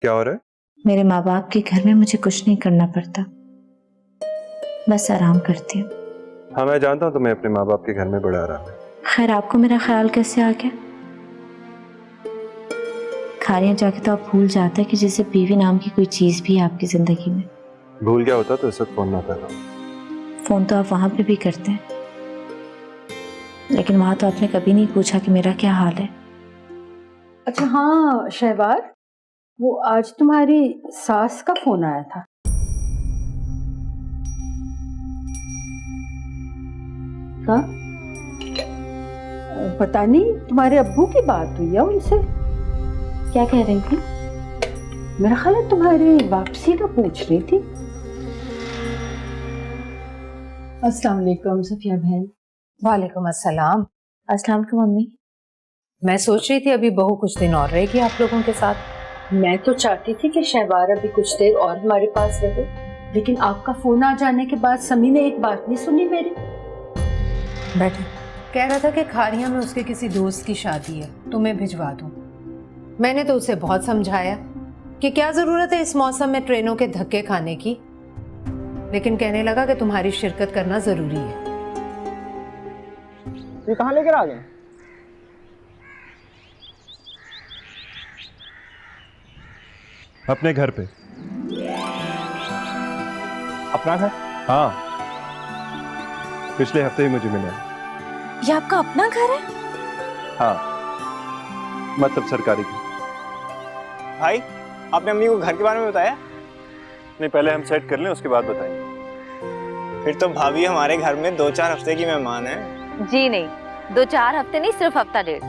क्या हो रहा है? मेरे माँ बाप के घर में मुझे कुछ नहीं करना पड़ता, बस आराम करती हूँ। हाँ, मैं जानता हूँ तुम्हें अपने माँ बाप के घर में बड़ा आराम है। खैर, आपको मेरा ख्याल कैसे आ गया? खारियाँ जाके तो आप भूल जाते हैं कि जैसे बीवी नाम की कोई चीज भी है आपकी जिंदगी में। भूल गया होता तो इस वक्त फोन ना कर रहा हूँ। फोन तो आप वहां पे भी करते हैं, लेकिन वहां तो आपने कभी नहीं पूछा कि मेरा क्या हाल है। अच्छा हाँ शहबाज, वो आज तुम्हारी सास का फोन आया था। का? पता नहीं तुम्हारे अब्बू की बात हुई है उनसे। क्या कह रही थी? मेरा ख्याल है तुम्हारी वापसी का पूछ रही थी। अस्सलाम वालेकुम सफिया बहन। वालेकुम अस्सलाम। अस्सलाम वालेकुम मम्मी। मैं सोच रही थी अभी बहू कुछ दिन और रहेगी आप लोगों के साथ। मैं तो चाहती थी कि शहबार अभी कुछ देर और हमारे पास रहे, लेकिन आपका फोन आ जाने के बाद समी ने एक बात नहीं सुनी मेरी। बैठे। कह रहा था कि खारिया में उसके किसी दोस्त की शादी है, तुम्हें भिजवा दूं। मैंने तो उसे बहुत समझाया कि क्या जरूरत है इस मौसम में ट्रेनों के धक्के खाने की, लेकिन कहने लगा कि तुम्हारी शिरकत करना जरूरी है। ये कहाँ लेकर आ गए? अपने घर पे। अपना घर? हाँ, पिछले हफ्ते ही मुझे मिला। ये आपका अपना घर है? हाँ, मतलब सरकारी घर। भाई, आपने अम्मी को घर के बारे में बताया? नहीं, पहले हम सेट कर लें, उसके बाद बताएंगे। फिर तो भाभी हमारे घर में 2-4 हफ्ते की मेहमान है। जी नहीं, 2-4 हफ्ते नहीं, सिर्फ हफ्ता डेढ़।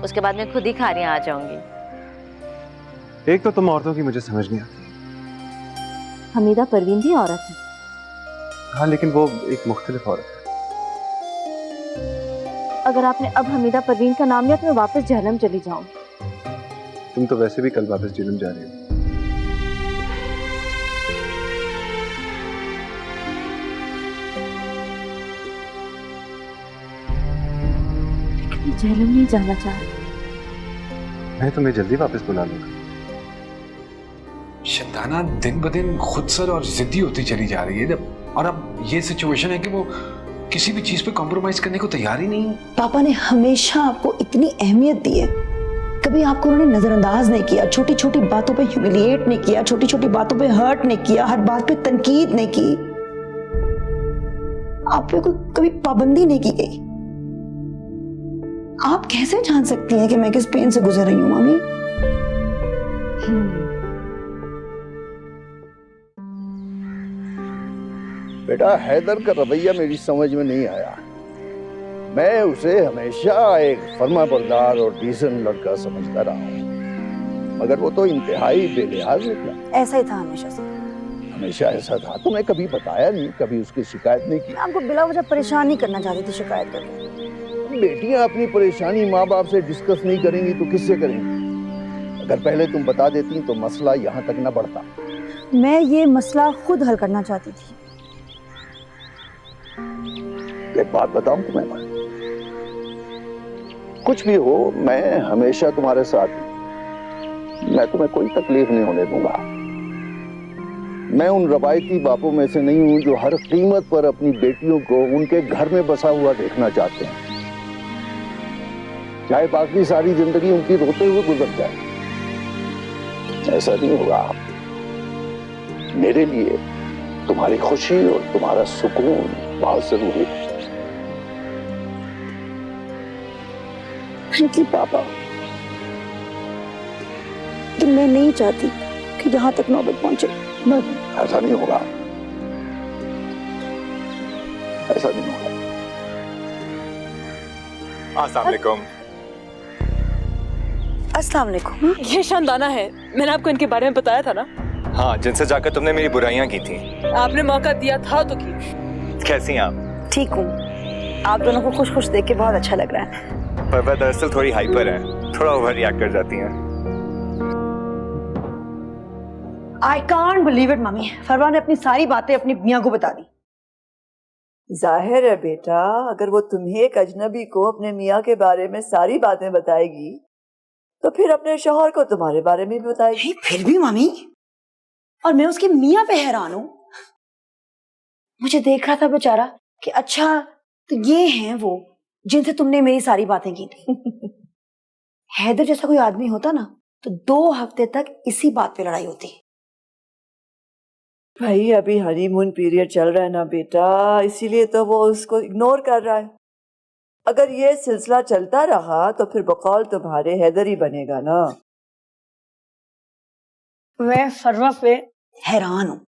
उसके बाद मैं खुद ही खारियां आ जाऊंगी। एक तो तुम औरतों की मुझे समझ नहीं आती। हमीदा परवीन भी औरत है। हाँ, लेकिन वो एक मुख्तलिफ औरत है। अगर आपने अब हमीदा परवीन का नाम लिया तो मैं वापस जहन्नम चली जाऊं। तुम तो वैसे भी कल वापस जहन्नम जा रही हो। जहन्नम नहीं जाना चाहती। मैं तुम्हें जल्दी वापस बुला लूंगा। शंताना दिन ब दिन खुदसर और जिद्दी होती चली जा रही है, और अब ये सिचुएशन है कि वो किसी भी चीज पे कॉम्प्रोमाइज करने को तैयार ही नहीं। पापा ने हमेशा आपको इतनी अहमियत दी है, कभी आपको उन्होंने नजरअंदाज नहीं किया, छोटी छोटी बातों पे ह्यूमिलिएट नहीं किया, छोटी छोटी बातों पे हर्ट नहीं किया, हर बात पे तनकीद नहीं की। आप पे कोई कभी पाबंदी नहीं की गई। आप कैसे जान सकती हैं कि मैं किस पेन से गुजर रही हूँ मम्मी? बेटा, हैदर का रवैया मेरी समझ में नहीं आया। मैं उसे हमेशा एक फर्माबरदार और डिसेंट लड़का समझता रहा हूँ, मगर वो तो इंतहाई बेलिहाज निकला। ऐसा ही था हमेशा से। हमेशा ऐसा था? तुम्हें कभी बताया नहीं, कभी उसकी शिकायत नहीं की? आपको बिला वजह परेशान नहीं करना चाहती थी शिकायत करके। बेटियां अपनी परेशानी माँ बाप से डिस्कस नहीं करेंगी तो किससे करेंगी? अगर पहले तुम बता देती तो मसला यहाँ तक न बढ़ता। मैं ये मसला खुद हल करना चाहती थी। एक बात बताऊं तुम्हें, कुछ भी हो मैं हमेशा तुम्हारे साथ हूं। मैं तुम्हें कोई तकलीफ नहीं होने दूंगा। मैं उन रवायती बापों में से नहीं हूं जो हर कीमत पर अपनी बेटियों को उनके घर में बसा हुआ देखना चाहते हैं, चाहे बाकी सारी जिंदगी उनकी रोते हुए गुजर जाए। ऐसा नहीं होगा। मेरे लिए तुम्हारी खुशी और तुम्हारा सुकून बहुत जरूरी है। थैंक यू पापा, कि मैं नहीं चाहती कि यहाँ तक नौबत पहुंचे। नहीं, ऐसा नहीं होगा, ऐसा नहीं होगा। अस्सलाम वालेकुम। अस्सलाम वालेकुम। ये शानदाना है, मैंने आपको इनके बारे में बताया था ना। हाँ, जिनसे जाकर तुमने मेरी बुराइयां की थी। आपने मौका दिया था तो की। कैसी हैं आप? ठीक हूँ। आप दोनों को खुश खुश देख के बहुत अच्छा लग रहा है। पर वह दरअसल थोड़ी हाइपर है, थोड़ा ओवर रिएक्ट कर जाती हैं। I can't believe it mummy, Farwan ने अपनी सारी बातें अपनी मियाँ को बता दी। जाहिर है बेटा, अगर वो तुम्हें एक अजनबी को अपने मियाँ के बारे में सारी बातें बताएगी तो फिर अपने शौहर को तुम्हारे बारे में भी बताएगी। फिर भी मामी, और मैं उसके मियाँ पे हैरान हूँ। मुझे देख रहा था बेचारा कि अच्छा तो ये हैं वो जिनसे तुमने मेरी सारी बातें की थी। हैदर जैसा कोई आदमी होता ना तो 2 हफ्ते तक इसी बात पे लड़ाई होती। भाई अभी हनीमून पीरियड चल रहा है ना बेटा, इसीलिए तो वो उसको इग्नोर कर रहा है। अगर ये सिलसिला चलता रहा तो फिर बकौल तुम्हारे हैदर ही बनेगा ना। मैं फरवा पे हैरान हूँ,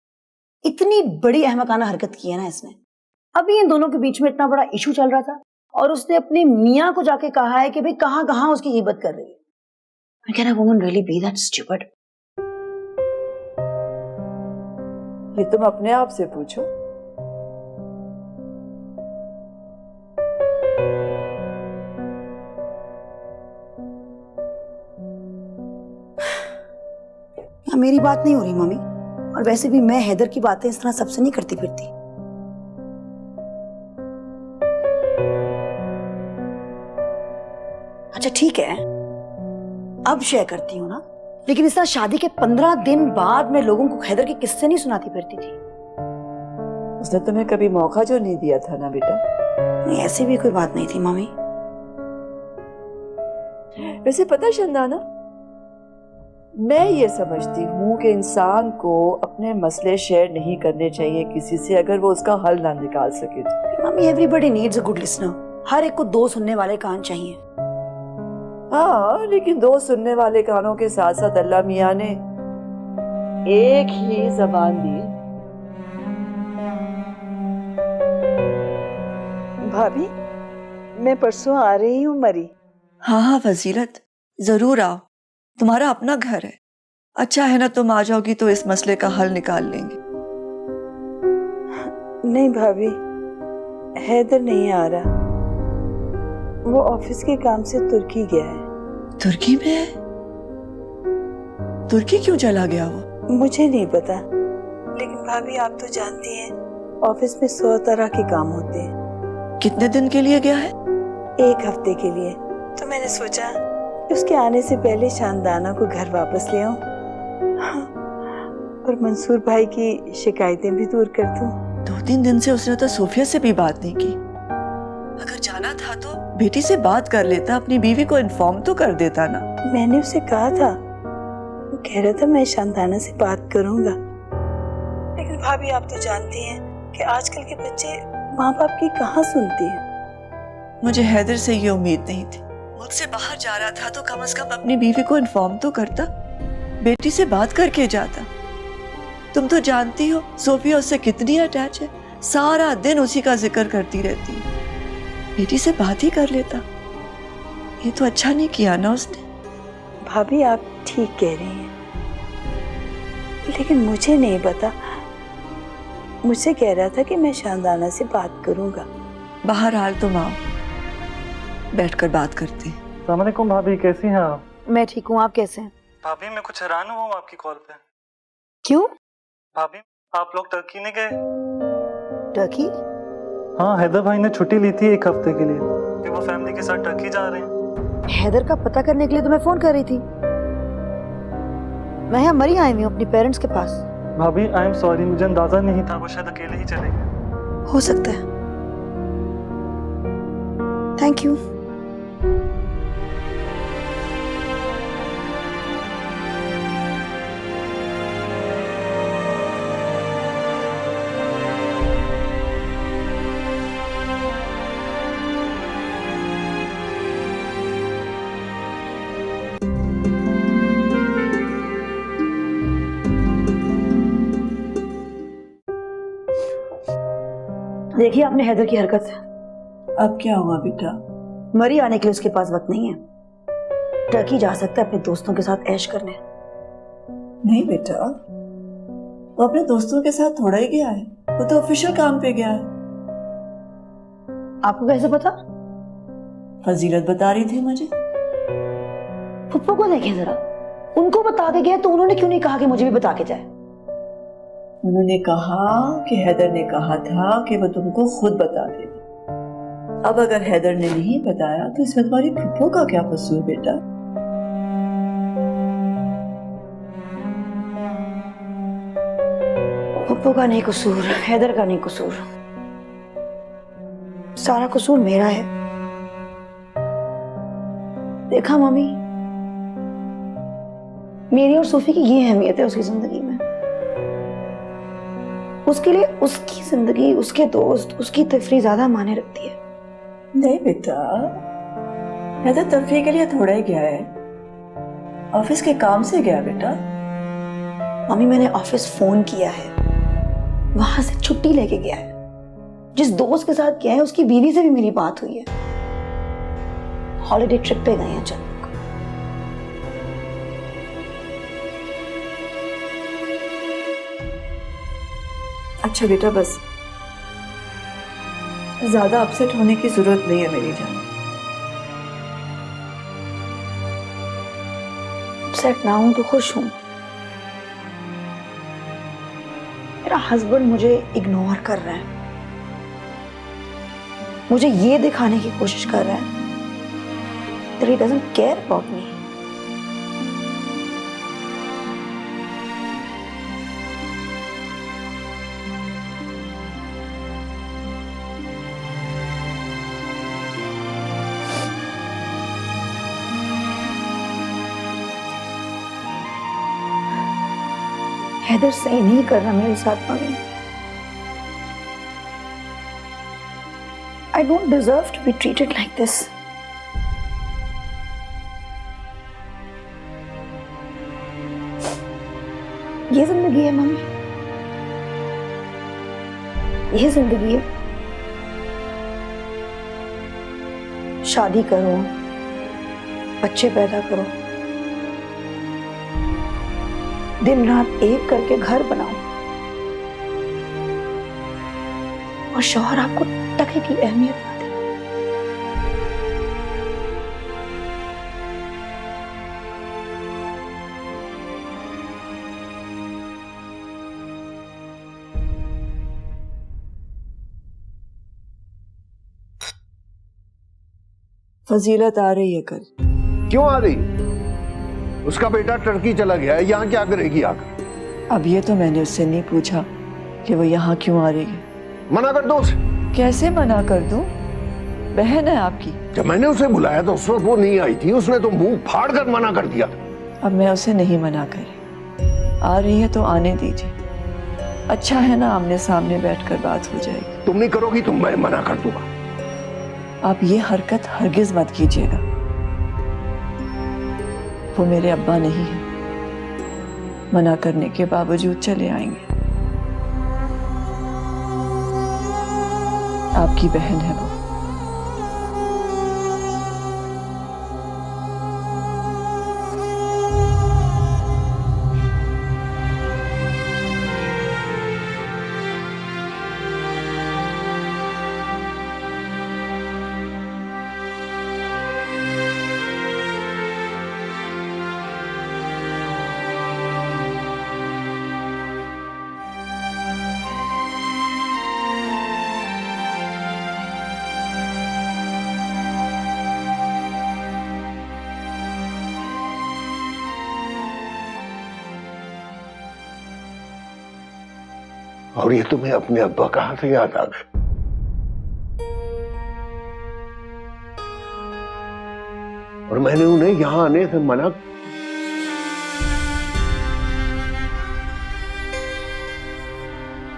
इतनी बड़ी अहमकाना हरकत की है ना इसने। अभी इन दोनों के बीच में इतना बड़ा इशू चल रहा था और उसने अपने मियाँ को जाके कहा है कि भाई कहाँ कहाँ उसकी गिबत कर रही है। मैं कह रहा woman really be that stupid? ये तुम अपने आप से पूछो। मेरी बात नहीं हो रही मम्मी, और वैसे भी मैं हैदर की बातें इस तरह सबसे नहीं करती फिरती। अच्छा ठीक है, अब शेयर करती हूँ ना, लेकिन इस तरह शादी के 15 दिन बाद मैं लोगों को हैदर के किस्से नहीं सुनाती फिरती थी। उसने तुम्हें कभी मौका जो नहीं दिया था ना बेटा। नहीं, ऐसी भी कोई बात नहीं थी मम्मी। वैसे पता शंदाना, मैं ये समझती हूँ कि इंसान को अपने मसले शेयर नहीं करने चाहिए किसी से अगर वो उसका हल ना निकाल सके तो। Mummy everybody needs a good listener. हर एक को 2 सुनने वाले कान चाहिए। हाँ, लेकिन 2 सुनने वाले कानों के साथ साथ अल्लाह मियाँ ने एक ही जबान दी। भाभी, मैं परसों आ रही हूँ मरी। हाँ हाँ फजीलत, जरूर आओ, तुम्हारा अपना घर है। अच्छा है ना, तुम आ जाओगी तो इस मसले का हल निकाल लेंगे। नहीं भाभी, हैदर नहीं आ रहा। वो ऑफिस के काम से तुर्की गया है। तुर्की में है? तुर्की क्यों चला गया वो? मुझे नहीं पता, लेकिन भाभी आप तो जानती हैं ऑफिस में 100 तरह के काम होते हैं। कितने दिन के लिए गया है? 1 हफ्ते के लिए। तो मैंने सोचा कि उसके आने से पहले शानदाना को घर वापस ले आऊं, और मंसूर भाई की शिकायतें भी दूर कर दूं। 2-3 दिन से उसने तो सोफिया से भी बात नहीं की। अगर जाना था तो बेटी से बात कर लेता, अपनी बीवी को इन्फॉर्म तो कर देता ना। मैंने उसे कहा था, वो कह रहा था मैं शानदाना से बात करूंगा, लेकिन भाभी आप तो जानती हैं कि आजकल के बच्चे माँ बाप की कहाँ सुनते हैं। मुझे हैदर से ये उम्मीद नहीं थी। मुझसे बाहर जा रहा था तो कम से कम अपनी बीवी को इन्फॉर्म तो करता, बेटी से बात करके जाता। तुम तो जानती हो सोफिया उससे कितनी अटैच है, सारा दिन उसी का जिक्र करती रहती है। बेटी से बात ही कर लेता। ये तो अच्छा नहीं किया ना उसने। भाभी आप ठीक कह रही हैं, लेकिन मुझे नहीं पता। मुझसे कह रहा था कि मैं शानदाना से बात करूंगा। बहरहाल तुम आओ, बैठकर बात करते हैं। अस्सलाम वालेकुम भाभी, कैसी हैं आप? मैं ठीक हूँ, आप कैसे हैं? भाभी मैं कुछ हैरान हुआ हूँ आपकी कॉल पे। क्यों? भाभी आप लोग टर्की नहीं गए? टर्की? हाँ, हैदर भाई ने छुट्टी ली थी 1 हफ्ते के लिए कि वो फैमिली के साथ टर्की जा रहे हैं। हैदर का पता करने के लिए तो मैं फोन कर रही थी। मैं यहाँ मरी आई हूँ अपनी पेरेंट्स के पास। भाभी आई एम सॉरी, मुझे अंदाजा नहीं था, वो शायद अकेले ही चले गए। हो सकता है। Thank you. देखिए आपने हैदर की हरकत। अब क्या हुआ बेटा? मरी आने के लिए उसके पास वक्त नहीं है। टर्की जा सकता है अपने दोस्तों के साथ ऐश करने। नहीं बेटा, वो अपने दोस्तों के साथ थोड़ा ही गया है, वो तो ऑफिशियल काम पे गया है। आपको कैसे पता? फजीलत बता रही थी मुझे। फुप्पो को देखें जरा, उनको बता के गया तो उन्होंने क्यों नहीं कहा कि मुझे भी बता के जाए? उन्होंने कहा कि हैदर ने कहा था कि वो तुमको खुद बता देगा। अब अगर हैदर ने नहीं बताया तो इसमें तुम्हारी फुप्पो का क्या कसूर बेटा? पप्पू का नहीं कसूर, हैदर का नहीं कसूर, सारा कसूर मेरा है। देखा मम्मी, मेरी और सोफी की ये अहमियत है उसकी जिंदगी में। उसके लिए उसकी जिंदगी, उसके दोस्त, उसकी तफरी ज्यादा मायने रखती है। नहीं बेटा, हैदर तफरीह के लिए थोड़ा ही गया है, ऑफिस के काम से गया बेटा। मम्मी मैंने ऑफिस फोन किया है, वहां से छुट्टी लेके गया है। जिस दोस्त के साथ गया है उसकी बीवी से भी मेरी बात हुई है। हॉलिडे ट्रिप पे गए हैं चल। अच्छा बेटा, बस ज्यादा अपसेट होने की जरूरत नहीं है मेरी जान। अपसेट ना हूं तो खुश हूं। मेरा हस्बैंड मुझे इग्नोर कर रहा है, मुझे ये दिखाने की कोशिश कर रहा है that he doesn't care about me. Haider सही नहीं कर रहा मेरे साथ mummy. I don't deserve to be treated like this. ये जिंदगी है मम्मी, ये जिंदगी है। शादी करो, बच्चे पैदा करो, दिन रात एक करके घर बनाओ, और शौहर आपको टके की अहमियत ना दे। फजीलत आ रही है कल। क्यों आ रही? उसका बेटा टर्की चला गया है, यहाँ क्या करेगी आकर? अब ये तो मैंने उससे नहीं पूछा कि वो यहाँ क्यों आ रही है। मना कर दो उसे। कैसे मना कर दूं? बहन है आपकी। जब मैंने उसे बुलाया तो उस वक्त वो नहीं आई थी, उसने तो मुंह फाड़ कर मना कर दिया। अब मैं उसे नहीं मना करी, आ रही है तो आने दीजिए। अच्छा है ना, आमने सामने बैठकर बात हो जाएगी। तुम नहीं करोगी तो मैं मना कर दूंगा। आप ये हरकत हरगिज मत कीजिएगा। वो मेरे अब्बा नहीं है, मना करने के बावजूद चले आएंगे। आपकी बहन है वो। और ये तुम्हें अपने अब्बा कहां से याद आ गए? और मैंने उन्हें यहां आने से मना।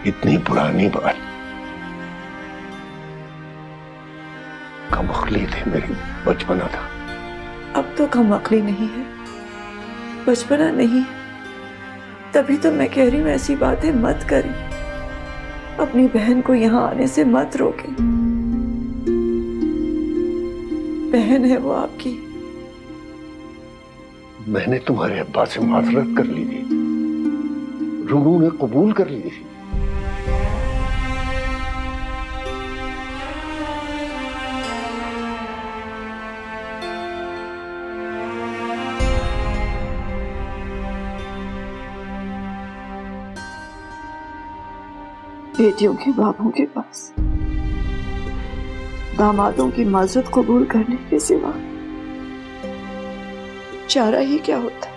इतनी पुरानी बात, कम अक्ली थे मेरी, बचपना था। अब तो कम अक्ली नहीं है, बचपना नहीं है। तभी तो मैं कह रही हूं ऐसी बातें मत करें, अपनी बहन को यहाँ आने से मत रोके। बहन है वो आपकी। मैंने तुम्हारे अब्बा से माजरत कर ली थी, रूनू ने कबूल कर ली थी। बेटियों के बापों के पास दामादों की माजरत कबूल करने के सिवा चारा ही क्या होता।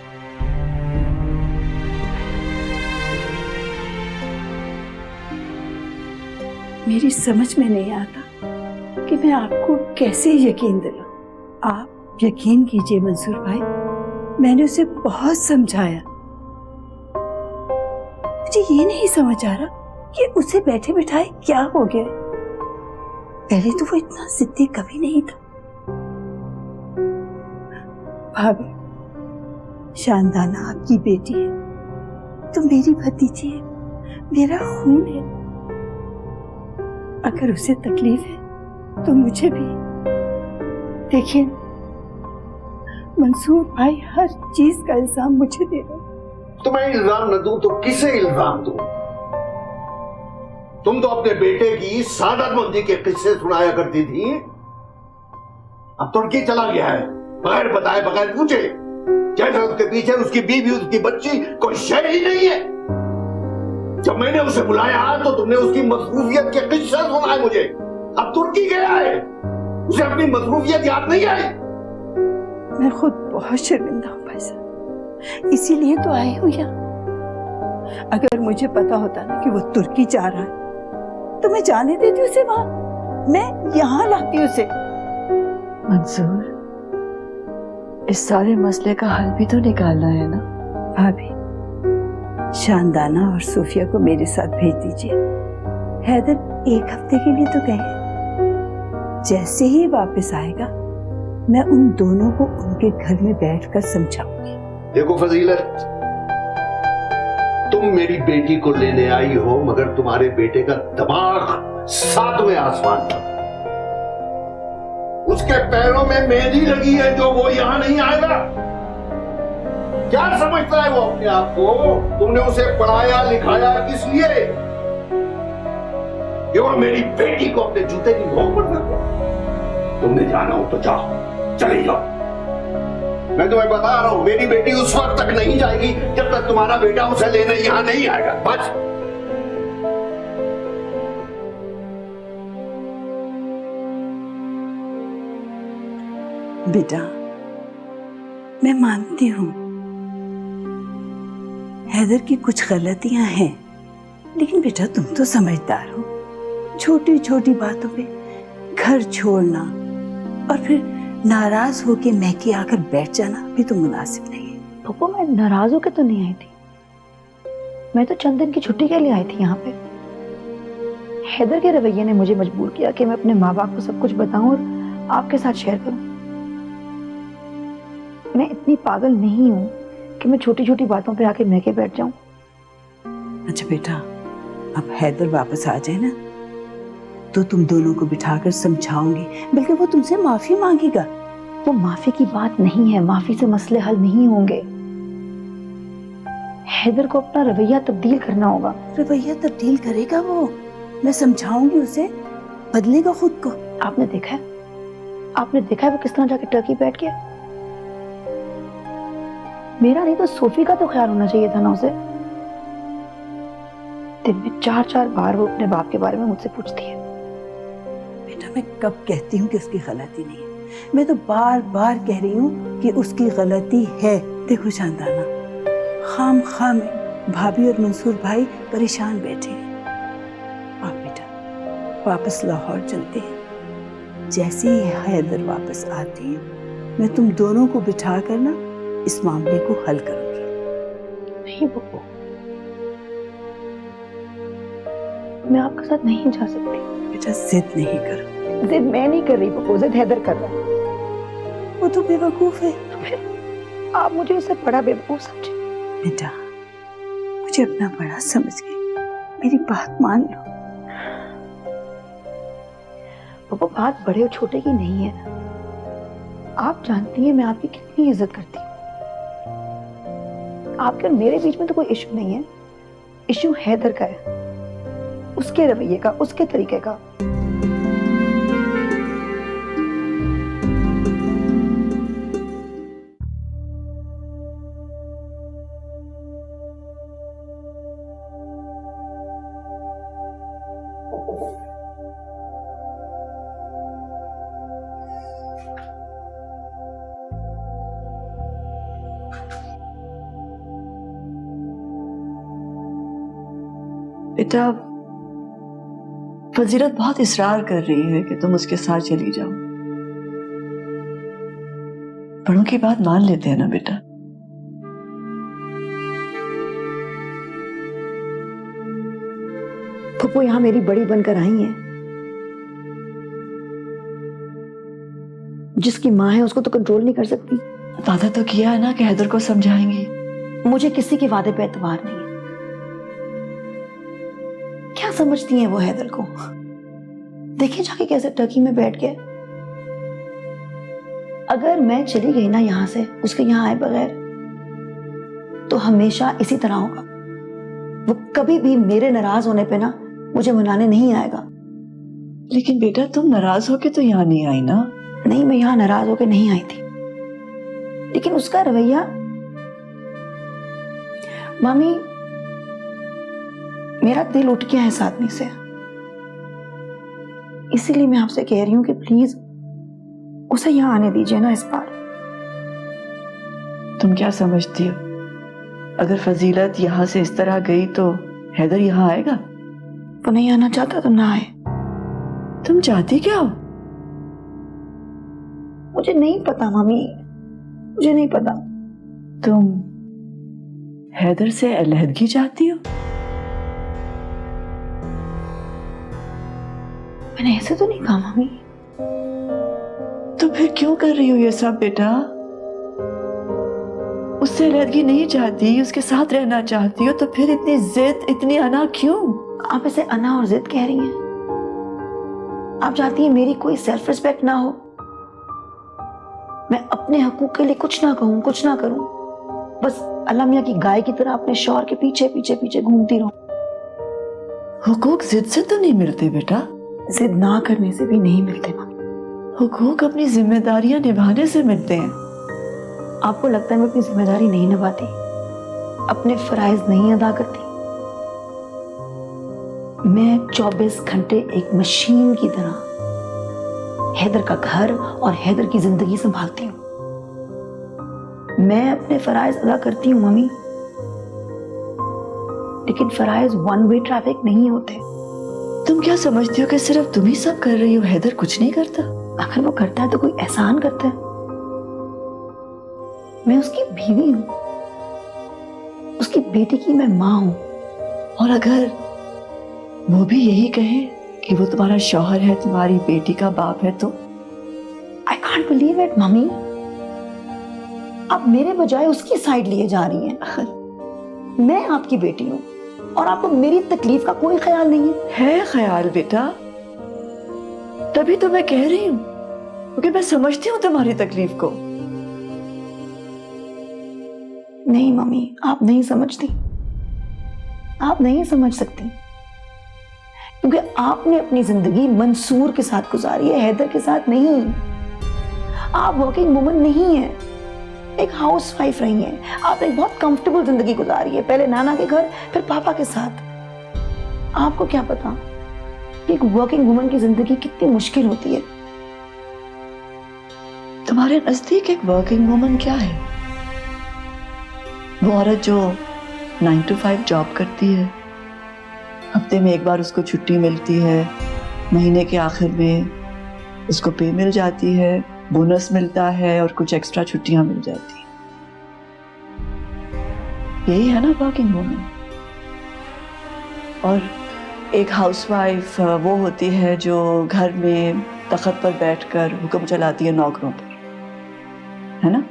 मेरी समझ में नहीं आता कि मैं आपको कैसे यकीन दिलाऊं। आप यकीन कीजिए मंसूर भाई, मैंने उसे बहुत समझाया। मुझे ये नहीं समझ आ रहा कि उसे बैठे बिठाए क्या हो गया। पहले तो वो इतना जिद्दी कभी नहीं था। भाभी, शानदाना आपकी बेटी है तो मेरी भतीजी है, मेरा खून है। अगर उसे तकलीफ है तो मुझे भी। देखिए मंसूर भाई, हर चीज का इल्जाम मुझे दे रहे। तो मैं इल्जाम न दूं तो किसे इल्जाम दूं? तुम तो अपने बेटे की सादतमंदी के किस्से सुनाया करती थी। अब तुर्की चला गया है बगैर बताए, बगैर पूछे, जैसे उसके पीछे उसकी बीवी, उसकी बच्ची कोई शय ही नहीं है। जब मैंने उसे बुलाया तो तुमने उसकी मसरूफियत के किस्से सुनाए मुझे। अब तुर्की गया है, उसे अपनी मसरूफियत याद नहीं आई। मैं खुद बहुत शर्मिंदा हूँ भाई साहब, इसीलिए तो आई हूँ यहाँ। अगर मुझे पता होता ना कि वो तुर्की जा रहा है तो मैं जाने देती उसे वहां, मैं यहाँ लाती उसे। मंसूर, इस सारे मसले का हल भी तो निकालना है ना। भाभी, शानदाना और सूफिया को मेरे साथ भेज दीजिए। हैदर 1 हफ्ते के लिए तो गए, जैसे ही वापस आएगा मैं उन दोनों को उनके घर में बैठकर समझाऊंगी। देखो फजीलत, तुम मेरी बेटी को लेने आई हो, मगर तुम्हारे बेटे का दिमाग 7वें आसमान पर। उसके पैरों में मेहंदी लगी है जो वो यहां नहीं आएगा। क्या समझता है वो अपने आप को? तुमने उसे पढ़ाया लिखाया किस लिए? कि वो मेरी बेटी को अपने जूते की नोक पर रखो। तुमने जाना हो तो जाओ, चले जाओ। मैं तुम्हें बता रहा हूं, मेरी बेटी उस वक्त तक नहीं जाएगी जब तक तुम्हारा बेटा उसे लेने यहां नहीं आएगा। बस। बेटा, मैं मानती हूं हैदर की कुछ गलतियां हैं, लेकिन बेटा तुम तो समझदार हो। छोटी छोटी बातों पे घर छोड़ना और फिर नाराज होके मैके आकर बैठ जाना भी तो मुनासिब नहीं है। पप्पू, मैं नाराज होकर तो नहीं आई थी, मैं तो चंद दिन की छुट्टी के लिए आई थी यहाँ पे। हैदर के रवैये ने मुझे मजबूर किया कि मैं अपने माँ बाप को सब कुछ बताऊं और आपके साथ शेयर करूं। मैं इतनी पागल नहीं हूं कि मैं छोटी छोटी बातों पे आके मैके बैठ जाऊं। अच्छा बेटा, अब हैदर वापस आ जाए ना तो तुम दोनों को बिठाकर समझाऊंगी, बल्कि वो तुमसे माफी मांगेगा। वो माफी की बात नहीं है, माफी से मसले हल नहीं होंगे। हैदर को अपना रवैया तब्दील करना होगा। रवैया तब्दील करेगा वो, मैं समझाऊंगी उसे, बदलेगा खुद को। आपने देखा है वो किस तरह जाके टर्की बैठ गया। मेरा नहीं तो सोफी का तो ख्याल होना चाहिए था ना उसे। दिन में 4-4 बार वो अपने बाप के बारे में मुझसे पूछती है। बेटा, मैं कब कहती हूँ कि उसकी गलती नहीं है? मैं तो बार बार कह रही हूँ कि उसकी गलती है। देखो शानदाना, खाम खाम भाभी और मंसूर भाई परेशान बैठे हैं। आप बेटा वापस लाहौर चलते हैं। जैसे ही हैदर वापस आते हैं मैं तुम दोनों को बिठा कर ना इस मामले को हल करूंगी। नहीं पप्पू, मैं आपके साथ नहीं जा सकती। बेटा जिद नहीं करो। जिद मैं नहीं कर रही पप्पू, जिद हैदर कर रहा है। वो तो बेवकूफ है। तो फिर आप मुझे उससे बड़ा बेवकूफ समझे। बेटा, मुझे अपना बड़ा समझ के मेरी बात मान लो। पप्पू, बात बड़े और छोटे की नहीं है। आप जानती हैं मैं आपकी कितनी इज्जत करती हूँ। आपके और मेरे बीच में तो कोई इशू नहीं है, इशू हैदर का है, उसके रवैये का, उसके तरीके का। बेटा, फजीलत बहुत इसरार कर रही है कि तुम उसके साथ चली जाओ। बड़ों की बात मान लेते हैं ना बेटा। फूफो यहाँ मेरी बड़ी बनकर आई है। जिसकी माँ है उसको तो कंट्रोल नहीं कर सकती। वादा तो किया है ना कि हैदर को समझाएंगी। मुझे किसी के वादे पे एतबार नहीं है। क्या समझती है वो हैदर को? देखिए जाके कैसे टर्की में बैठ गए। अगर मैं चली गई ना यहां से उसके यहां आए बगैर, तो हमेशा इसी तरह होगा। वो कभी भी मेरे नाराज होने पे ना मुझे मनाने नहीं आएगा। लेकिन बेटा तुम नाराज होके तो यहाँ नहीं आई ना। नहीं, मैं यहाँ नाराज होके नहीं आई थी, लेकिन उसका रवैया, मामी मेरा दिल उठ गया है इस आदमी से। इसीलिए मैं आपसे कह रही हूँ कि प्लीज उसे यहाँ आने दीजिए ना इस बार। तुम क्या समझती हो, अगर फजीलत यहाँ से इस तरह गई तो हैदर यहाँ आएगा? वो नहीं आना चाहता तो ना आए। तुम चाहती क्या हो? मुझे नहीं पता मामी, मुझे नहीं पता। तुम हैदर से अलहदगी चाहती हो? मैंने ऐसे तो नहीं कहा मामी। तो फिर क्यों कर रही हो ये सब बेटा? उससे अलहदगी नहीं चाहती, उसके साथ रहना चाहती हो, तो फिर इतनी जिद, इतनी अना क्यों? आप इसे अना और जिद कह रही हैं? आप चाहती हैं मेरी कोई सेल्फ रिस्पेक्ट ना हो, मैं अपने हकूक के लिए कुछ ना कहूं, कुछ ना करूं, बस अल्लाह मियां की गाय की तरह अपने शौहर के पीछे पीछे पीछे घूमती रहूं। हुकूक जिद से तो नहीं मिलते बेटा, जिद ना करने से भी नहीं मिलते मामी। हुकूक अपनी जिम्मेदारियां निभाने से मिलते हैं। आपको लगता है मैं अपनी जिम्मेदारी नहीं निभाती, अपने फराइज नहीं अदा करती? मैं 24 घंटे एक मशीन की तरह हैदर का घर और हैदर की जिंदगी संभालती हूँ। मैं अपने फराइज अदा करती हूँ मम्मी, लेकिन फराइज वन वे ट्रैफिक नहीं होते। तुम क्या समझती हो कि सिर्फ तुम ही सब कर रही हो, हैदर कुछ नहीं करता? अगर वो करता है तो कोई एहसान करता है। मैं उसकी बीवी हूं, उसकी बेटी की मैं मां हूं। और अगर वो भी यही कहे कि वो तुम्हारा शौहर है, तुम्हारी बेटी का बाप है, तो आई कांट बिलीव इट मम्मी। आप मेरे बजाय उसकी साइड लिए जा रही हैं। मैं आपकी बेटी हूं और आपको मेरी तकलीफ का कोई ख्याल नहीं है? ख्याल बेटा, तभी तो मैं कह रही हूं, क्योंकि मैं समझती हूं तुम्हारी तकलीफ को। नहीं मम्मी, आप नहीं समझती, आप नहीं समझ सकती, क्योंकि आपने अपनी जिंदगी मंसूर के साथ गुजारी है, हैदर के साथ नहीं। आप वर्किंग वुमन नहीं है, एक हाउस वाइफ रही हैं। आपने एक बहुत कंफर्टेबल जिंदगी गुजारी है, पहले नाना के घर फिर पापा के साथ। आपको क्या पता कि एक वर्किंग वुमन की जिंदगी कितनी मुश्किल होती है। तुम्हारे नजदीक एक वर्किंग वुमन क्या है? वो औरत जो 9 to 5 जॉब करती है, हफ्ते में एक बार उसको छुट्टी मिलती है, महीने के आखिर में उसको पे मिल जाती है, बोनस मिलता है और कुछ एक्स्ट्रा छुट्टियां मिल जाती हैं। यही है ना वर्किंग वुमन। और एक हाउसवाइफ वो होती है जो घर में तख्त पर बैठकर हुक्म चलाती है नौकरों पर, है ना?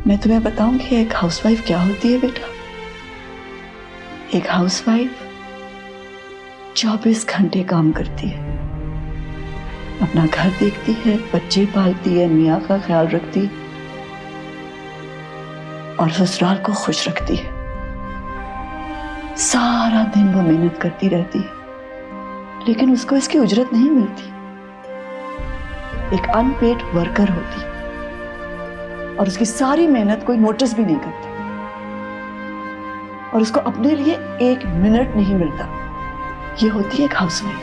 मैं तुम्हें बताऊंगी एक हाउसवाइफ क्या होती है बेटा। एक हाउसवाइफ 24 घंटे काम करती है, अपना घर देखती है, बच्चे पालती है, मियाँ का ख्याल रखती है और ससुराल को खुश रखती है। सारा दिन वो मेहनत करती रहती है, लेकिन उसको इसकी उजरत नहीं मिलती। एक अनपेड वर्कर होती है और उसकी सारी मेहनत कोई नोटिस भी नहीं करता और उसको अपने लिए 1 मिनट नहीं मिलता। ये होती है एक हाउसवाइफ।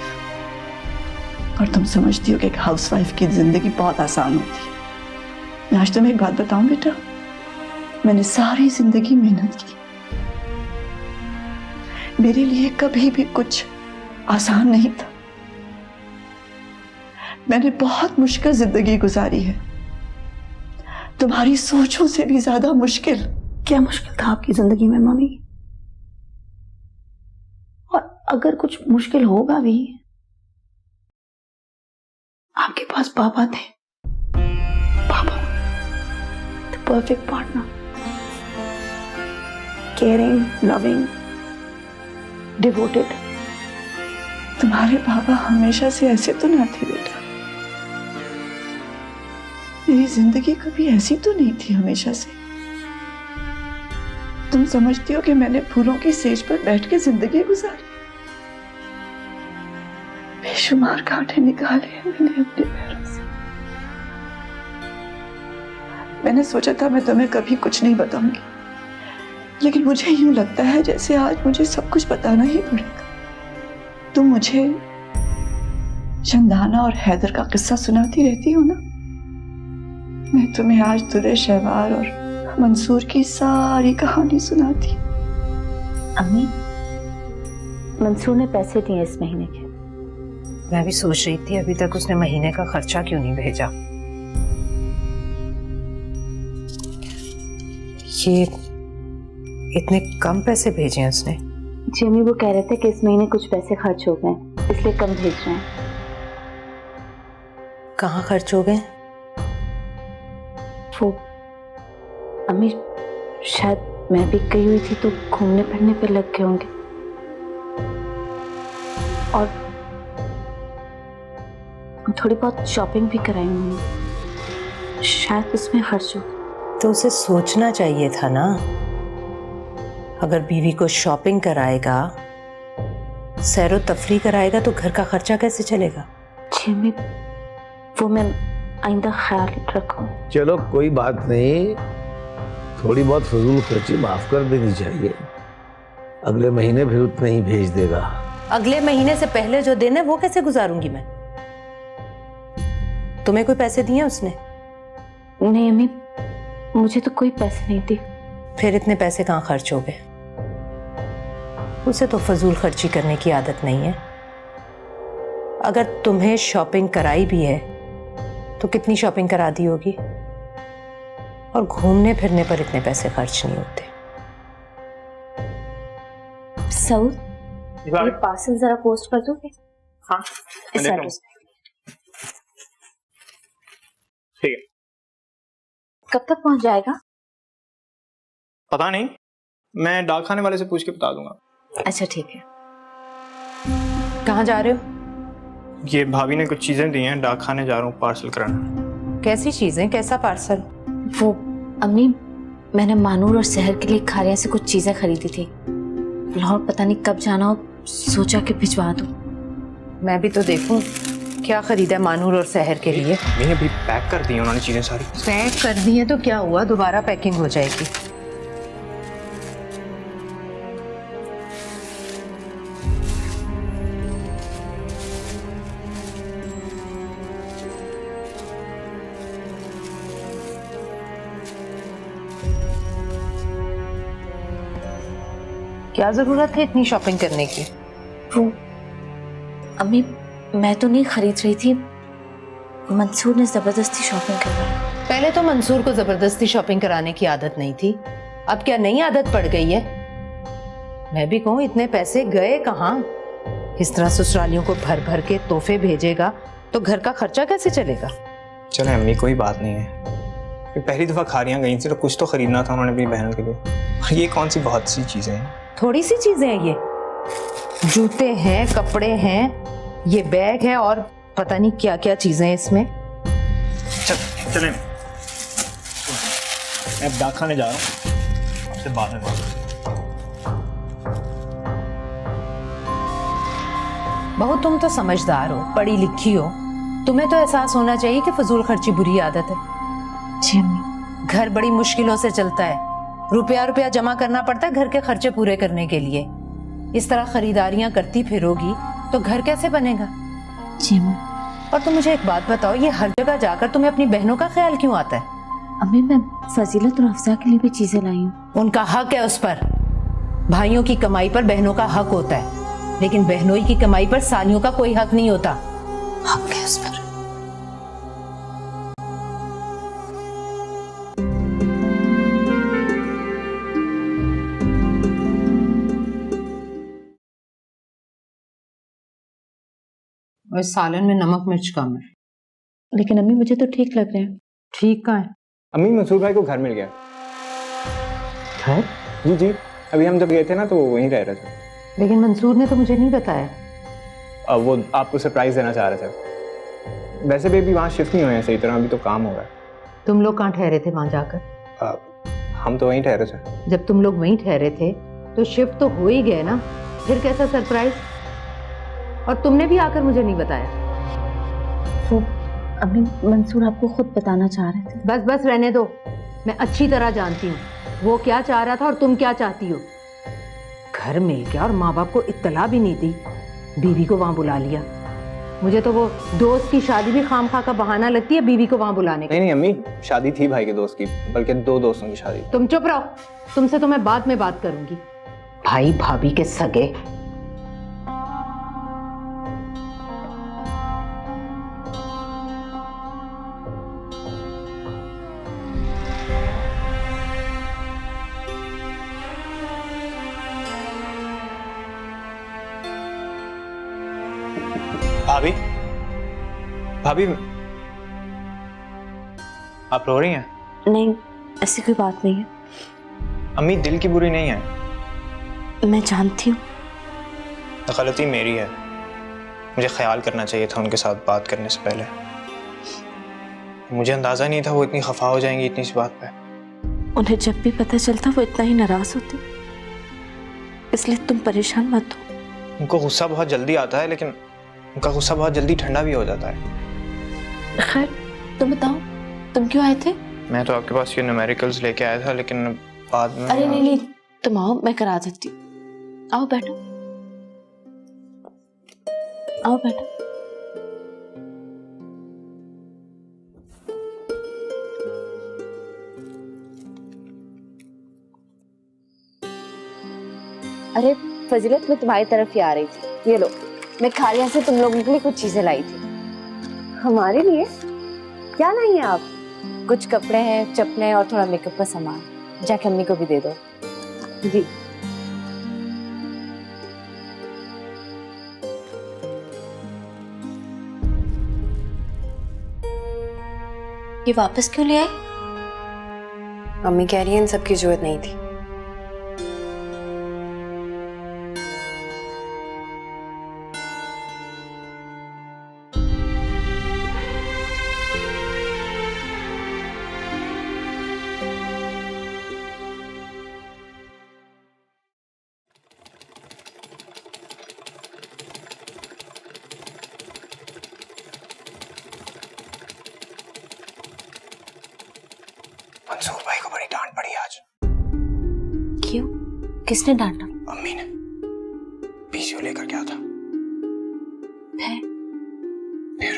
और तुम समझती हो कि एक हाउसवाइफ की जिंदगी बहुत आसान होती है। मैं आज तुम्हें एक बात बताऊं बेटा, मैंने सारी जिंदगी मेहनत की, मेरे लिए कभी भी कुछ आसान नहीं था। मैंने बहुत मुश्किल जिंदगी गुजारी है, तुम्हारी सोचों से भी ज्यादा मुश्किल। क्या मुश्किल था आपकी जिंदगी में मम्मी? और अगर कुछ मुश्किल होगा भी, आपके पास पापा थे। पापा, the perfect partner, caring, loving, devoted. तुम्हारे पापा हमेशा से ऐसे तो ना थे बेटा। मेरी जिंदगी कभी ऐसी तो नहीं थी हमेशा से। तुम समझती हो कि मैंने फूलों की सेज पर बैठ के जिंदगी गुजारी? बेशुमार कांटे निकाले हैं मैंने अपने पैरों से। मैंने सोचा था मैं तुम्हें कभी कुछ नहीं बताऊंगी, लेकिन मुझे यूं लगता है जैसे आज मुझे सब कुछ बताना ही पड़ेगा। तुम मुझे चंदाना और हैदर का किस्सा सुनाती रहती हो ना, मैं तुम्हें आज दुल्हे शहवार और मंसूर की सारी कहानी सुनाती। अम्मी, मंसूर ने पैसे दिए इस महीने के। मैं भी सोच रही थी अभी तक उसने महीने का खर्चा क्यों नहीं भेजा। ये इतने कम पैसे भेजे हैं उसने? जी अम्मी, वो कह रहे थे कि इस महीने कुछ पैसे खर्च हो गए इसलिए कम भेज रहे हैं। कहाँ खर्च हो गए? वो अम्मी, शायद मैं भी गई हुई थी तो घूमने फिरने पे लग गए होंगे, और थोड़ी बहुत शॉपिंग भी कराई होंगी, शायद उसमें खर्च हो। तो उसे सोचना चाहिए था ना, अगर बीवी को शॉपिंग कराएगा, सैरो तफरी कराएगा तो घर का खर्चा कैसे चलेगा? जी अम्मी, वो मैं आइंदा ख्याल रखूं। चलो कोई बात नहीं, थोड़ी बहुत फजूल खर्ची माफ कर देनी चाहिए। अगले महीने फिर उतना ही भेज देगा। अगले महीने से पहले जो दिन है वो कैसे गुजारूंगी मैं? तुम्हें कोई पैसे दिए उसने? नहीं अम्मी, मुझे तो कोई पैसे नहीं दिए। फिर इतने पैसे कहाँ खर्च हो गए? उसे तो फजूल खर्ची करने की आदत नहीं है। अगर तुम्हें शॉपिंग कराई भी है तो कितनी शॉपिंग करा दी होगी, और घूमने फिरने पर इतने पैसे खर्च नहीं होते। सऊद, ये पार्सल जरा पोस्ट कर दोगे? हाँ, इस एड्रेस पे। ठीक है। कब तक पहुंच जाएगा? पता नहीं, मैं डाक खाने वाले से पूछ के बता दूंगा। अच्छा ठीक है। कहाँ जा रहे हो? ये भाभी ने कुछ चीजें दी हैं, डाक खाने जा रहा हूँ पार्सल कराना। कैसी चीजें? कैसा पार्सल? वो अम्मी, मैंने मानूर और शहर के लिए खारिया से कुछ चीजें खरीदी थी। लाहौर पता नहीं कब जाना हो, सोचा कि भिजवा दूं। मैं भी तो देखूं क्या खरीदा है मानूर और शहर के लिए। मैंने अभी पैक कर दी है उन्होंने चीजें सारी। पैक कर दी है तो क्या हुआ, दोबारा पैकिंग हो जाएगी। क्या जरूरत है इतनी शॉपिंग करने की? वो अम्मी, मैं तो नहीं खरीद रही थी, मंसूर ने जबरदस्ती शॉपिंग करवाई। पहले तो मंसूर को जबरदस्ती शॉपिंग कराने की आदत नहीं थी, अब क्या नई आदत पड़ गई है? मैं भी कहूँ इतने पैसे गए कहाँ? इस तरह ससुरालियों को भर भर के तोहफे भेजेगा तो घर का खर्चा कैसे चलेगा? चले अम्मी, कोई बात नहीं है। पहली दफा खारियां गई थी तो कुछ तो खरीदना था उन्होंने अपनी बहनों के लिए, और ये कौन सी बहुत सी चीजें हैं। थोड़ी सी चीजें हैं ये, जूते हैं, कपड़े हैं, ये बैग है, और पता नहीं क्या क्या चीजें हैं इसमें। चलें, मैं डाक खाने जा रहा हूँ, आपसे बाद में बात। बहू तुम तो समझदार हो, पढ़ी लिखी हो, तुम्हें तो एहसास होना चाहिए कि फजूल खर्ची बुरी आदत है। जी अम्मी। घर बड़ी मुश्किलों से चलता है, रुपया रुपया जमा करना पड़ता है घर के खर्चे पूरे करने के लिए। इस तरह खरीदारियां करती फिरोगी तो घर कैसे बनेगा? जी अम्मी। और तुम मुझे एक बात बताओ, ये हर जगह जाकर तुम्हें अपनी बहनों का ख्याल क्यों आता है? अम्मी, मैं फजीलत और अफजा के लिए भी चीजें लाई हूँ। उनका हक है उस पर। भाइयों की कमाई पर बहनों का हक होता है, लेकिन बहनों की कमाई पर सालियों का कोई हक नहीं होता। हक है उस पर। और इस सालन में नमक मिर्च कम है। लेकिन अम्मी मुझे तो ठीक लग रहे हैं। ठीक कहाँ है? अम्मी मंसूर भाई को घर मिल गया। घर? जी जी, अभी हम जब गए थे ना तो वो वहीं रह रहे थे। लेकिन मंसूर ने तो मुझे नहीं बताया। अब वो आपको सरप्राइज देना चाह रहे थे। वैसे भी अभी वहाँ शिफ्ट नहीं हुए हैं सही तरह, अभी तो काम हो रहा है। तुम लोग कहाँ ठहरे थे वहां जाकर? हम तो वहीं ठहरे थे। जब तुम लोग वहीं ठहरे थे तो शिफ्ट तो हो ही गए ना, फिर कैसा सरप्राइज? और तुमने भी आकर मुझे नहीं बताया। वो अम्मी मंसूर आपको खुद बताना चाह रहे थे। बस बस रहने दो, मैं अच्छी तरह जानती हूँ वो क्या चाह रहा था और तुम क्या चाहती हो। घर मिल गया और माँ बाप को इत्तला भी नहीं दी, बीवी को वहां बुला लिया। मुझे तो वो दोस्त की शादी भी खामखा का बहाना लगती है बीवी को वहां बुलाने का। नहीं अम्मी, शादी थी भाई के दोस्त की, बल्कि 2 दोस्तों की शादी। तुम चुप रहो, तुमसे तो मैं बाद में बात करूंगी। भाई भाभी के सगे। भाभी, भाभी आप रो रही हैं? नहीं, ऐसी कोई बात नहीं है। अम्मी दिल की बुरी नहीं है। मैं जानती हूँ। गलती मेरी है, मुझे ख्याल करना चाहिए था उनके साथ बात करने से पहले। मुझे अंदाजा नहीं था वो इतनी खफा हो जाएंगी इतनी सी बात पे। उन्हें जब भी पता चलता वो इतना ही नाराज होती, इसलिए तुम परेशान मत हो। उनको गुस्सा बहुत जल्दी आता है, लेकिन उनका गुस्सा बहुत जल्दी ठंडा भी हो जाता है। खैर तुम बताओ, तुम क्यों आए थे? मैं तो आपके पास ये न्यूमेरिकल्स लेके आया था, लेकिन बाद में। अरे नहीं, तुम आओ, मैं करा देती हूँ। आओ बैठो, आओ बैठो। अरे फजीलत, मैं तुम्हारी तरफ ही आ रही थी। ये लो, मैं खालिया से तुम लोगों के लिए कुछ चीजें लाई थी। हमारे लिए? क्या लाई हैं आप? कुछ कपड़े हैं, चप्पलें और थोड़ा मेकअप का सामान। जाके अम्मी को भी दे दो। जी। ये वापस क्यों ले आए? अम्मी कह रही है इन सब की जरूरत नहीं थी। मंसूर भाई को बड़ी डांट पड़ी आज। क्यों? किसने डांटा? अम्मी ने। पीसीओ लेकर गया था। फिर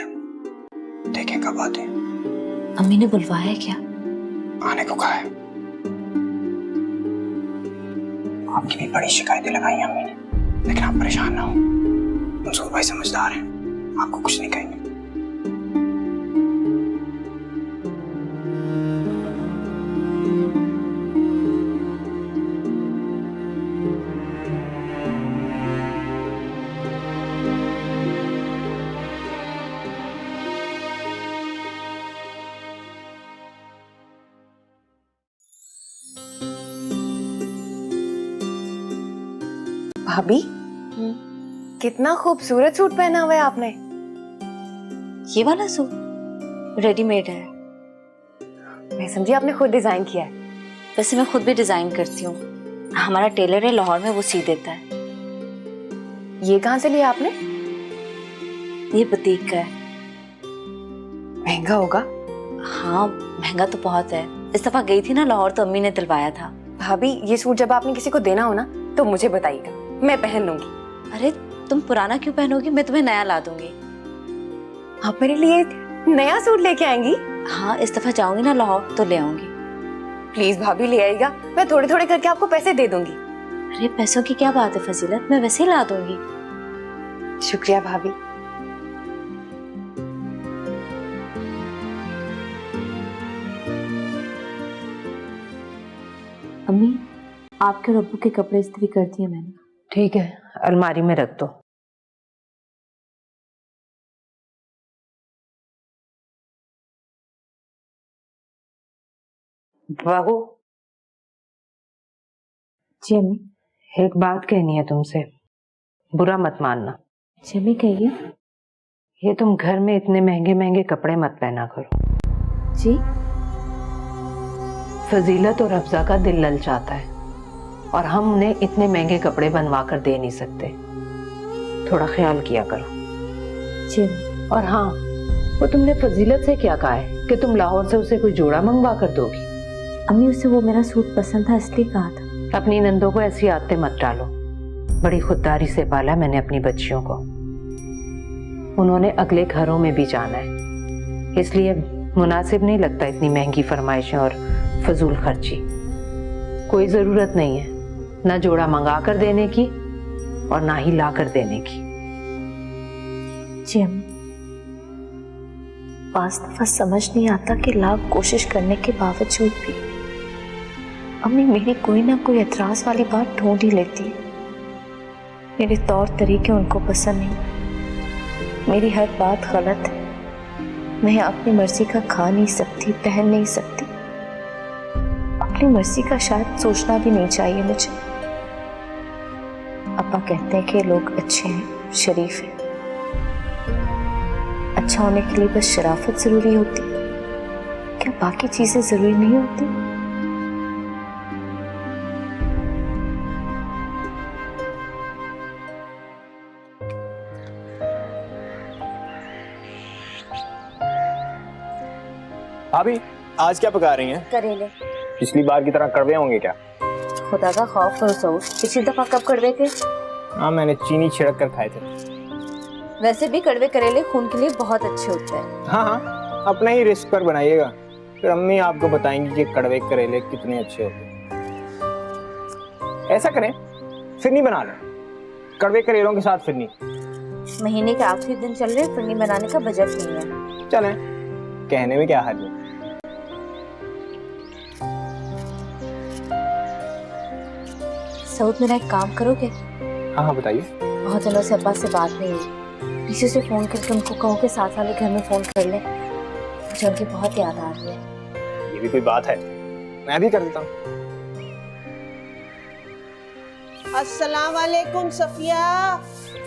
देखें कब आते हैं। अम्मी ने बुलवाया क्या? आने को कहा है। आपकी भी बड़ी शिकायतें लगाई अम्मी ने, लेकिन आप परेशान ना हो, मंसूर भाई समझदार हैं, आपको कुछ नहीं कहेंगे। भाभी, कितना खूबसूरत सूट पहना हुआ है आपने। ये वाला सूट रेडीमेड है। मैं समझी आपने खुद डिजाइन किया है। वैसे मैं खुद भी डिजाइन करती हूँ, हमारा टेलर है लाहौर में, वो सी देता है। ये कहाँ से लिया आपने? ये बुटीक का है। महंगा होगा? हाँ महंगा तो बहुत है। इस दफा गई थी ना लाहौर तो अम्मी ने दिलवाया था। भाभी, ये सूट जब आपने किसी को देना हो ना तो मुझे बताइएगा, मैं पहन लूंगी। अरे तुम पुराना क्यों पहनोगी, मैं तुम्हें नया ला दूंगी। आप मेरे लिए नया सूट लेके आएंगी? हाँ, इस दफा जाऊंगी ना लाहौर तो ले आऊंगी। प्लीज भाभी ले आइएगा, मैं थोड़े थोड़े करके आपको पैसे दे दूंगी। अरे पैसों की क्या बात है फजीलत, मैं वैसे ही ला दूंगी। शुक्रिया भाभी। अम्मी, आपके और अब्बू के कपड़े इस्त्री कर दिए मैंने। ठीक है, अलमारी में रख दो। बहू जी अम्मी। एक बात कहनी है तुमसे, बुरा मत मानना। जी अम्मी कहिए। ये तुम घर में इतने महंगे महंगे कपड़े मत पहना करो। जी? फजीलत और अफजा का दिल ललचाता है और हम उन्हें इतने महंगे कपड़े बनवा कर दे नहीं सकते। थोड़ा ख्याल किया करो। जी। और हाँ, वो तुमने फजीलत से क्या कहा है कि तुम लाहौर से उसे कोई जोड़ा मंगवा कर दोगी? अम्मी उसे वो मेरा सूट पसंद था इसलिए कहा था। अपनी नंदों को ऐसी आदतें मत डालो। बड़ी खुददारी से पाला मैंने अपनी बच्चियों को। उन्होंने अगले घरों में भी जाना है, इसलिए मुनासिब नहीं लगता इतनी महंगी फरमाइशें और फजूल खर्ची। कोई जरूरत नहीं है ना जोड़ा मंगा कर देने की और ना ही ला कर देने की। जी अम्मी, पांच दफा समझ नहीं आता कि लाख कोशिश करने के बावजूद भी अम्मी मेरी कोई ना कोई एतराज वाली बात ढूंढ ही लेती है। मेरे तौर तरीके उनको पसंद नहीं, मेरी हर बात गलत है, मैं अपनी मर्जी का खा नहीं सकती, पहन नहीं सकती, अपनी मर्जी का शायद सोचना भी नहीं चाहिए मुझे। अब्बा कहते हैं कि लोग अच्छे हैं, शरीफ हैं। अच्छा होने के लिए बस शराफत जरूरी होती, क्या बाकी चीजें जरूरी नहीं होती? भाभी आज क्या पका रही हैं? करेले। पिछली बार की तरह कड़वे होंगे क्या? खुदा का खौफ करो सऊद, पिछली दफा कब कड़वे थे? हाँ, मैंने चीनी छिड़क कर खाए थे। वैसे भी कड़वे करेले खून के लिए बहुत अच्छे होते हैं। हाँ हाँ, अपना ही रिस्क पर बनाइएगा, फिर अम्मी आपको बताएंगी कि कड़वे करेले कितने अच्छे होते हैं। ऐसा करें, फिरनी बना लें, कड़वे करेलों के साथ फिरनी। महीने के आखिरी दिन चल रहे, फिरनी बनाने का बजट नहीं है। चलें, कहने में क्या हर्ज है। सऊद मेरा एक काम करोगे? हाँ हाँ बताइए। बहुत दिनों से अब्बा से बात नहीं हुई, किसी से फोन करके उनको कहो कि साथ वाले घर में फोन कर ले, मुझे उनकी बहुत याद आ रही है। ये भी कोई बात है, मैं भी कर देता हूँ। अस्सलाम वालेकुम सफिया।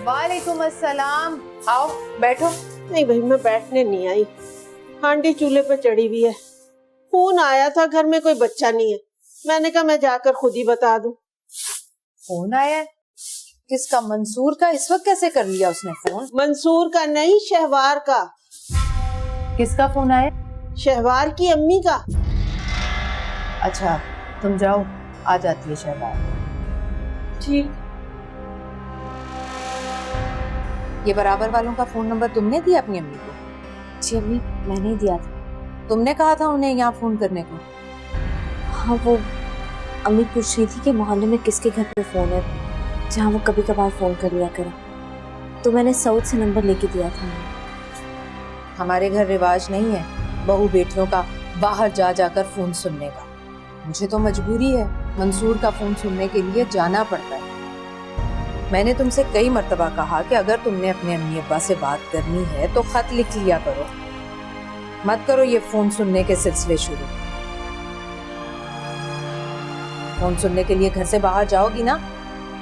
वालेकुम अस्सलाम। आओ बैठो। नहीं भाई, मैं बैठने नहीं आई, हांडी चूल्हे पे चढ़ी हुई है। फोन आया था, घर में कोई बच्चा नहीं है, मैंने कहा मैं जाकर खुद ही बता दूं। फोन आया है? किसका? मंसूर का? इस वक्त कैसे कर लिया उसने फोन? मंसूर का नहीं, शहवार का। किसका फोन आया? शहवार की अम्मी का। अच्छा तुम जाओ, आ जाती है शहवार। ठीक। ये बराबर वालों का फोन नंबर तुमने दिया अपनी अम्मी को? जी अम्मी, मैंने ही दिया था। तुमने कहा था उन्हें यहाँ फोन करने को? हाँ, वो अम्मी पूछ रही थी कि मोहल्ले में किसके घर पे फोन है जहाँ वो कभी कभार फोन कर लिया करे, तो मैंने सऊद से नंबर लेके दिया था। हमारे घर रिवाज नहीं है बहू बेटियों का बाहर जा जाकर फोन सुनने का। मुझे तो मजबूरी है, मंसूर का फोन सुनने के लिए जाना पड़ता है। मैंने तुमसे कई मर्तबा कहा कि अगर तुमने अपने अम्मी अब्बा से बात करनी है तो खत लिख लिया करो, मत करो ये फोन सुनने के सिलसिले शुरू। फोन सुनने के लिए घर से बाहर जाओगी ना,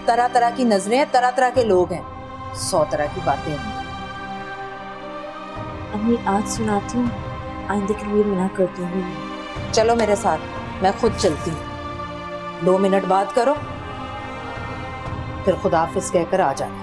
तरह तरह की नजरें, तरह तरह के लोग हैं, 100 तरह की बातें होंगी। अम्मी आज सुनाती हूँ, आइंदे के लिए मना करती हूँ। चलो मेरे साथ, मैं खुद चलती हूँ। 2 मिनट बात करो, फिर खुदाफिज कहकर आ जाना।